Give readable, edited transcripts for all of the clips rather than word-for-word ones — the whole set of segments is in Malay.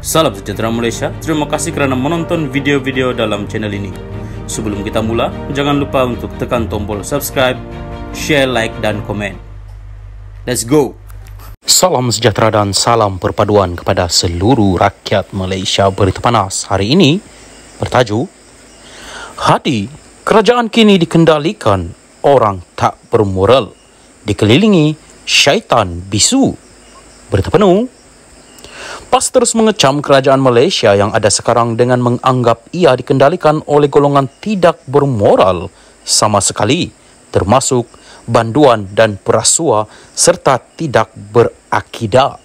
Salam sejahtera Malaysia, terima kasih kerana menonton video-video dalam channel ini. Sebelum kita mula, jangan lupa untuk tekan tombol subscribe, share, like dan komen. Let's go! Salam sejahtera dan salam perpaduan kepada seluruh rakyat Malaysia. Berita panas hari ini bertajuk Hadi, kerajaan kini dikendalikan orang tak bermoral, dikelilingi syaitan bisu. Berita penuh. PAS terus mengecam kerajaan Malaysia yang ada sekarang dengan menganggap ia dikendalikan oleh golongan tidak bermoral sama sekali, termasuk banduan dan perasua serta tidak berakidah.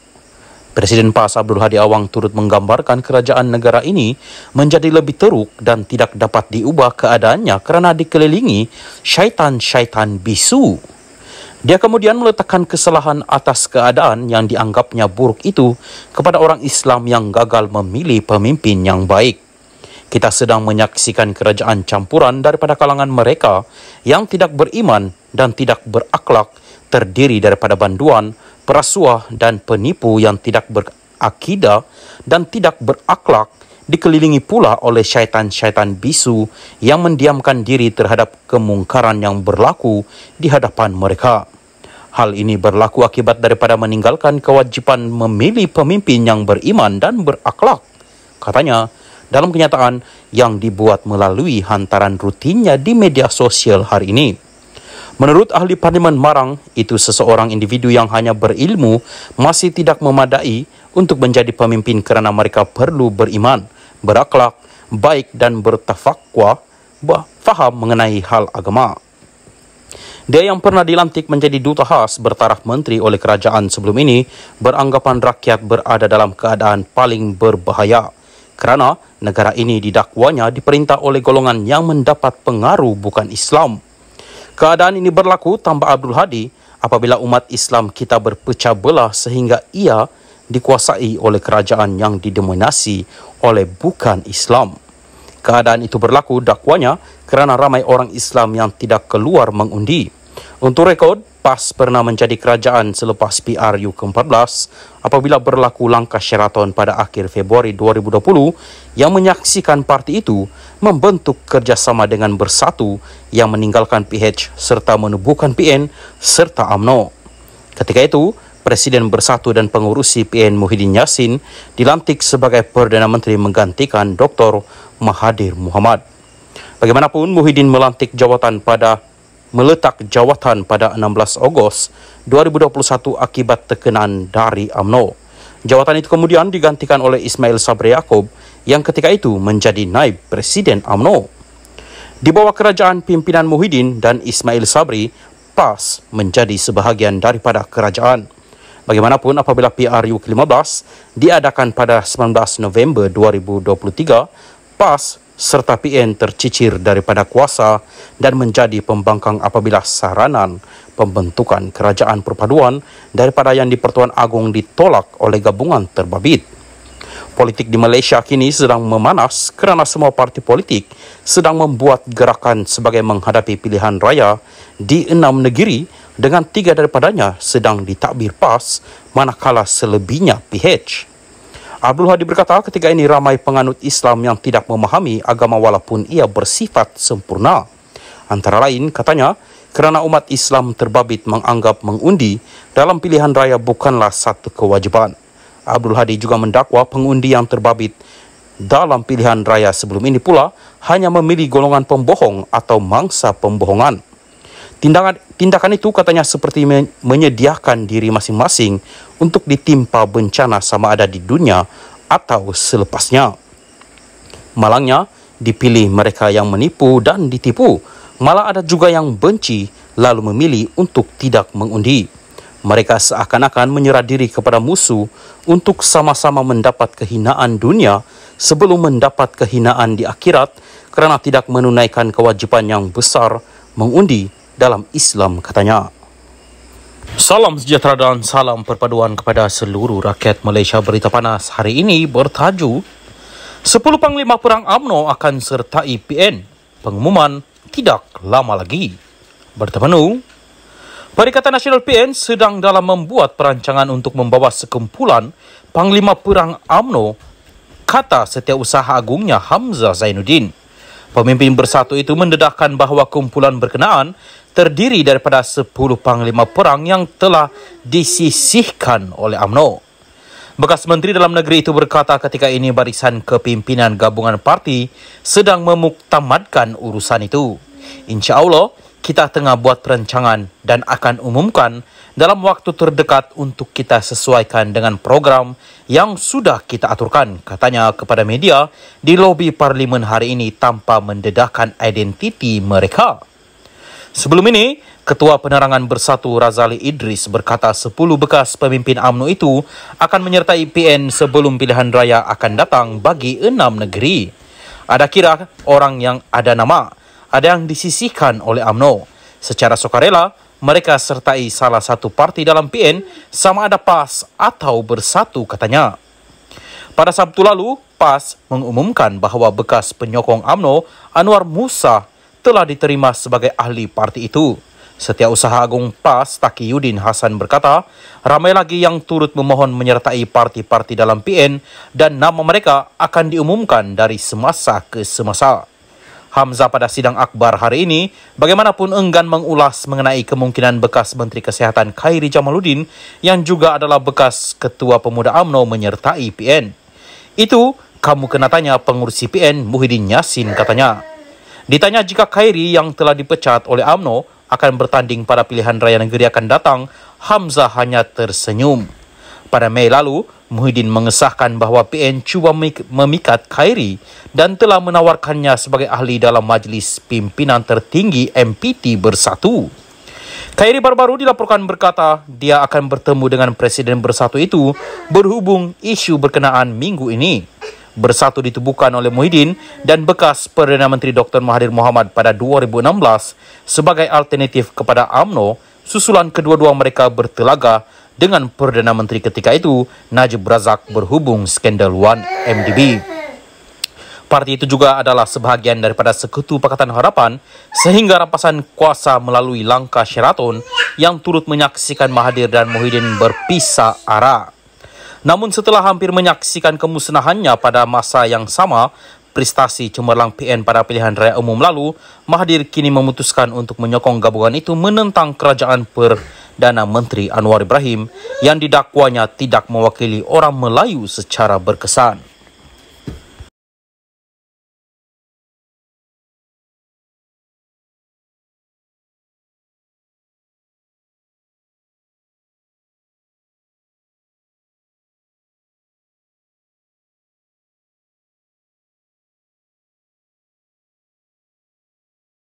Presiden PAS Abdul Hadi Awang turut menggambarkan kerajaan negara ini menjadi lebih teruk dan tidak dapat diubah keadaannya kerana dikelilingi syaitan-syaitan bisu. Dia kemudian meletakkan kesalahan atas keadaan yang dianggapnya buruk itu kepada orang Islam yang gagal memilih pemimpin yang baik. Kita sedang menyaksikan kerajaan campuran daripada kalangan mereka yang tidak beriman dan tidak berakhlak, terdiri daripada banduan, perasuah dan penipu yang tidak berakidah dan tidak berakhlak, dikelilingi pula oleh syaitan-syaitan bisu yang mendiamkan diri terhadap kemungkaran yang berlaku di hadapan mereka. Hal ini berlaku akibat daripada meninggalkan kewajipan memilih pemimpin yang beriman dan berakhlak, katanya dalam kenyataan yang dibuat melalui hantaran rutinnya di media sosial hari ini. Menurut ahli Parlimen Marang, itu seseorang individu yang hanya berilmu masih tidak memadai untuk menjadi pemimpin kerana mereka perlu beriman, berakhlak, baik dan bertafakwa, faham mengenai hal agama. Dia yang pernah dilantik menjadi duta khas bertaraf menteri oleh kerajaan sebelum ini beranggapan rakyat berada dalam keadaan paling berbahaya kerana negara ini didakwanya diperintah oleh golongan yang mendapat pengaruh bukan Islam. Keadaan ini berlaku, tambah Abdul Hadi, apabila umat Islam kita berpecah belah sehingga ia dikuasai oleh kerajaan yang didominasi oleh bukan Islam. Keadaan itu berlaku, dakwanya, kerana ramai orang Islam yang tidak keluar mengundi. Untuk rekod, PAS pernah menjadi kerajaan selepas PRU ke-14 apabila berlaku langkah Sheraton pada akhir Februari 2020 yang menyaksikan parti itu membentuk kerjasama dengan Bersatu yang meninggalkan PH serta menubuhkan PN serta UMNO. Ketika itu, Presiden Bersatu dan pengurusi PN Muhyiddin Yassin dilantik sebagai Perdana Menteri menggantikan Dr. Mahathir Mohamad. Bagaimanapun, Muhyiddin meletak jawatan pada 16 Ogos 2021 akibat tekanan dari UMNO. Jawatan itu kemudian digantikan oleh Ismail Sabri Yaakob yang ketika itu menjadi naib Presiden UMNO. Di bawah kerajaan pimpinan Muhyiddin dan Ismail Sabri, PAS menjadi sebahagian daripada kerajaan. Bagaimanapun, apabila PRU ke-15 diadakan pada 19 November 2023, PAS serta PN tercicir daripada kuasa dan menjadi pembangkang apabila saranan pembentukan kerajaan perpaduan daripada yang di-Pertuan Agong ditolak oleh gabungan terbabit. Politik di Malaysia kini sedang memanas kerana semua parti politik sedang membuat gerakan sebagai menghadapi pilihan raya di 6 negeri dengan 3 daripadanya sedang ditadbir PAS manakala selebihnya PH. Abdul Hadi berkata ketika ini ramai penganut Islam yang tidak memahami agama walaupun ia bersifat sempurna. Antara lain, katanya, kerana umat Islam terbabit menganggap mengundi dalam pilihan raya bukanlah satu kewajipan. Abdul Hadi juga mendakwa pengundi yang terbabit dalam pilihan raya sebelum ini pula hanya memilih golongan pembohong atau mangsa pembohongan. Tindakan itu katanya seperti menyediakan diri masing-masing untuk ditimpa bencana sama ada di dunia atau selepasnya. Malangnya, dipilih mereka yang menipu dan ditipu. Malah ada juga yang benci lalu memilih untuk tidak mengundi. Mereka seakan-akan menyerah diri kepada musuh untuk sama-sama mendapat kehinaan dunia sebelum mendapat kehinaan di akhirat kerana tidak menunaikan kewajipan yang besar mengundi dalam Islam, katanya. Salam sejahtera dan salam perpaduan kepada seluruh rakyat Malaysia. Berita panas hari ini bertajuk 10 Panglima Perang UMNO akan sertai PN. Pengumuman tidak lama lagi. Berita penuh. Perikatan Nasional PN sedang dalam membuat perancangan untuk membawa sekumpulan Panglima Perang UMNO kata Setiausaha Agungnya Hamzah Zainuddin. Pemimpin Bersatu itu mendedahkan bahawa kumpulan berkenaan terdiri daripada 10 panglima perang yang telah disisihkan oleh UMNO. Bekas Menteri Dalam Negeri itu berkata ketika ini barisan kepimpinan gabungan parti sedang memuktamadkan urusan itu. Insya Allah, kita tengah buat perancangan dan akan umumkan dalam waktu terdekat untuk kita sesuaikan dengan program yang sudah kita aturkan, katanya kepada media di lobi Parlimen hari ini tanpa mendedahkan identiti mereka. Sebelum ini, Ketua Penerangan Bersatu Razali Idris berkata 10 bekas pemimpin UMNO itu akan menyertai PN sebelum pilihan raya akan datang bagi 6 negeri. Ada kira orang yang ada nama, ada yang disisihkan oleh UMNO. Secara sukarela, mereka sertai salah satu parti dalam PN sama ada PAS atau Bersatu, katanya. Pada Sabtu lalu, PAS mengumumkan bahawa bekas penyokong UMNO Anwar Musa telah diterima sebagai ahli parti itu. Setiausaha Agung PAS Taqiyuddin Hasan berkata, ramai lagi yang turut memohon menyertai parti-parti dalam PN dan nama mereka akan diumumkan dari semasa ke semasa. Hamzah pada sidang akbar hari ini bagaimanapun enggan mengulas mengenai kemungkinan bekas Menteri Kesihatan Khairi Jamaluddin yang juga adalah bekas Ketua Pemuda UMNO menyertai PN. Itu kamu kena tanya pengurus PN Muhyiddin Yassin, katanya. Ditanya jika Khairi yang telah dipecat oleh UMNO akan bertanding pada pilihan raya negeri akan datang, Hamzah hanya tersenyum. Pada Mei lalu, Muhyiddin mengesahkan bahawa PN cuba memikat Khairi dan telah menawarkannya sebagai ahli dalam majlis pimpinan tertinggi MPT Bersatu. Khairi baru-baru dilaporkan berkata dia akan bertemu dengan Presiden Bersatu itu berhubung isu berkenaan minggu ini. Bersatu ditubuhkan oleh Muhyiddin dan bekas Perdana Menteri Dr. Mahathir Mohamad pada 2016 sebagai alternatif kepada UMNO, susulan kedua-dua mereka bertelaga dengan Perdana Menteri ketika itu, Najib Razak, berhubung skandal 1MDB. Parti itu juga adalah sebahagian daripada Sekutu Pakatan Harapan sehingga rampasan kuasa melalui langkah Sheraton yang turut menyaksikan Mahathir dan Muhyiddin berpisah arah. Namun setelah hampir menyaksikan kemusnahannya pada masa yang sama, prestasi cemerlang PN pada pilihan raya umum lalu, Mahathir kini memutuskan untuk menyokong gabungan itu menentang kerajaan Perdana Menteri Anwar Ibrahim yang didakwanya tidak mewakili orang Melayu secara berkesan.